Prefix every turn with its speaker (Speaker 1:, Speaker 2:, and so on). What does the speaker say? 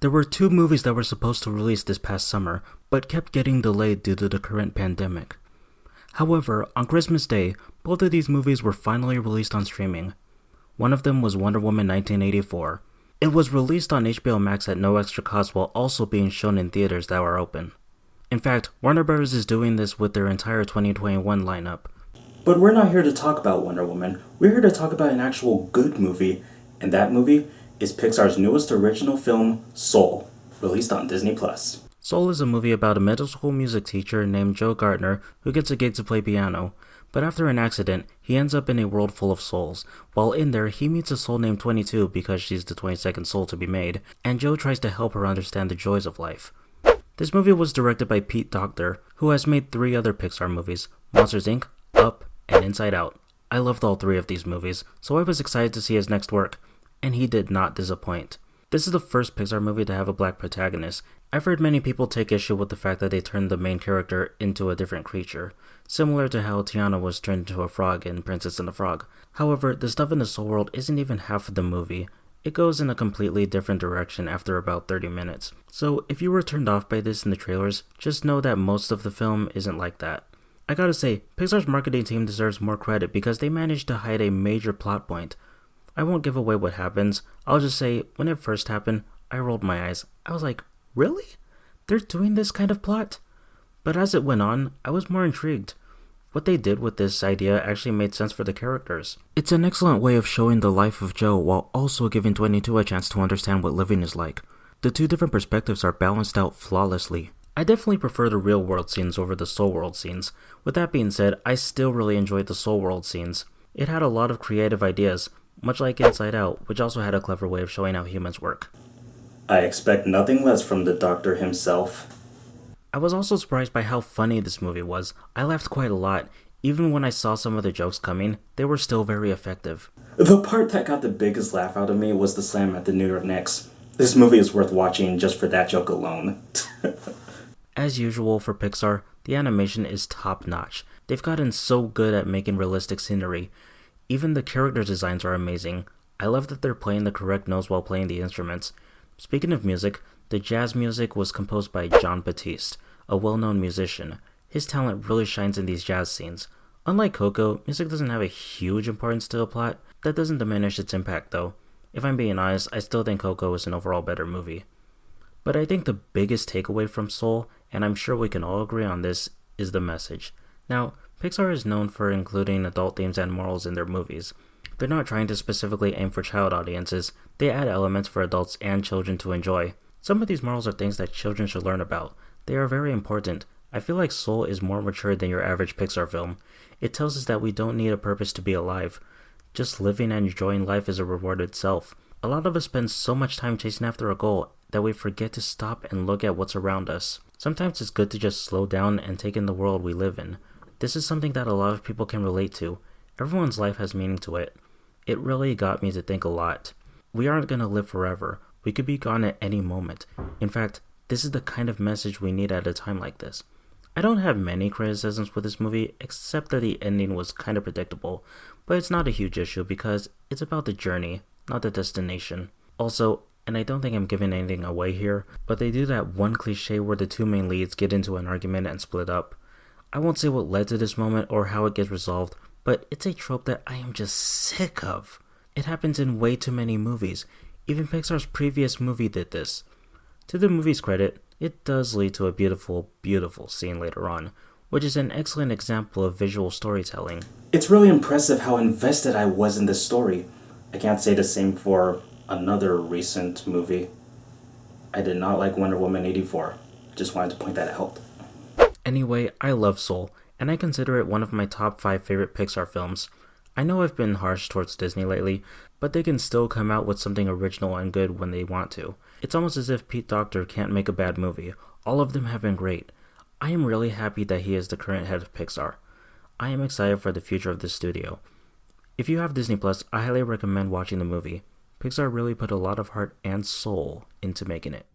Speaker 1: There were two movies that were supposed to release this past summer, but kept getting delayed due to the current pandemic. However, on Christmas Day, both of these movies were finally released on streaming. One of them was Wonder Woman 1984. It was released on HBO Max at no extra cost while also being shown in theaters that were open. In fact, Warner Bros. Is doing this with their entire 2021 lineup.
Speaker 2: But we're not here to talk about Wonder Woman. We're here to talk about an actual good movie, and that movie is Pixar's newest original film, Soul, released on Disney+.
Speaker 1: Soul is a movie about a middle school music teacher named Joe Gardner who gets a gig to play piano, but after an accident, he ends up in a world full of souls. While in there, he meets a soul named 22 because she's the 22nd soul to be made, and Joe tries to help her understand the joys of life. This movie was directed by Pete Docter, who has made 3 other Pixar movies, Monsters Inc., Up, and Inside Out. I loved all 3 of these movies, so I was excited to see his next work, and he did not disappoint. This is the first Pixar movie to have a black protagonist. I've heard many people take issue with the fact that they turned the main character into a different creature, similar to how Tiana was turned into a frog in Princess and the Frog. However, the stuff in the Soul World isn't even half of the movie. It goes in a completely different direction after about 30 minutes. So if you were turned off by this in the trailers, just know that most of the film isn't like that. I gotta say, Pixar's marketing team deserves more credit because they managed to hide a major plot point. I won't give away what happens, I'll just say, when it first happened, I rolled my eyes. I was like, really? They're doing this kind of plot? But as it went on, I was more intrigued. What they did with this idea actually made sense for the characters. It's an excellent way of showing the life of Joe while also giving 22 a chance to understand what living is like. The 2 different perspectives are balanced out flawlessly. I definitely prefer the real world scenes over the Soul World scenes. With that being said, I still really enjoyed the Soul World scenes. It had a lot of creative ideas, much like Inside Out, which also had a clever way of showing how humans work.
Speaker 2: I expect nothing less from the Doctor himself.
Speaker 1: I was also surprised by how funny this movie was. I laughed quite a lot. Even when I saw some of the jokes coming, they were still very effective.
Speaker 2: The part that got the biggest laugh out of me was the slam at the New York Knicks. This movie is worth watching just for that joke alone.
Speaker 1: As usual for Pixar, the animation is top-notch. They've gotten so good at making realistic scenery. Even the character designs are amazing. I love that they're playing the correct notes while playing the instruments. Speaking of music, the jazz music was composed by Jon Batiste, a well-known musician. His talent really shines in these jazz scenes. Unlike Coco, music doesn't have a huge importance to a plot. That doesn't diminish its impact though. If I'm being honest, I still think Coco is an overall better movie. But I think the biggest takeaway from Soul, and I'm sure we can all agree on this, is the message. Now, Pixar is known for including adult themes and morals in their movies. They're not trying to specifically aim for child audiences, they add elements for adults and children to enjoy. Some of these morals are things that children should learn about. They are very important. I feel like Soul is more mature than your average Pixar film. It tells us that we don't need a purpose to be alive. Just living and enjoying life is a reward itself. A lot of us spend so much time chasing after a goal that we forget to stop and look at what's around us. Sometimes it's good to just slow down and take in the world we live in. This is something that a lot of people can relate to. Everyone's life has meaning to it. It really got me to think a lot. We aren't going to live forever. We could be gone at any moment. In fact, this is the kind of message we need at a time like this. I don't have many criticisms with this movie, except that the ending was kind of predictable, but it's not a huge issue because it's about the journey, not the destination. Also, and I don't think I'm giving anything away here, but they do that one cliche where the 2 main leads get into an argument and split up. I won't say what led to this moment or how it gets resolved, but it's a trope that I am just sick of. It happens in way too many movies. Even Pixar's previous movie did this. To the movie's credit, it does lead to a beautiful, beautiful scene later on, which is an excellent example of visual storytelling.
Speaker 2: It's really impressive how invested I was in this story. I can't say the same for another recent movie. I did not like Wonder Woman 84. Just wanted to point that out.
Speaker 1: Anyway, I love Soul, and I consider it one of my top 5 favorite Pixar films. I know I've been harsh towards Disney lately, but they can still come out with something original and good when they want to. It's almost as if Pete Docter can't make a bad movie. All of them have been great. I am really happy that he is the current head of Pixar. I am excited for the future of this studio. If you have Disney Plus, I highly recommend watching the movie. Pixar really put a lot of heart and soul into making it.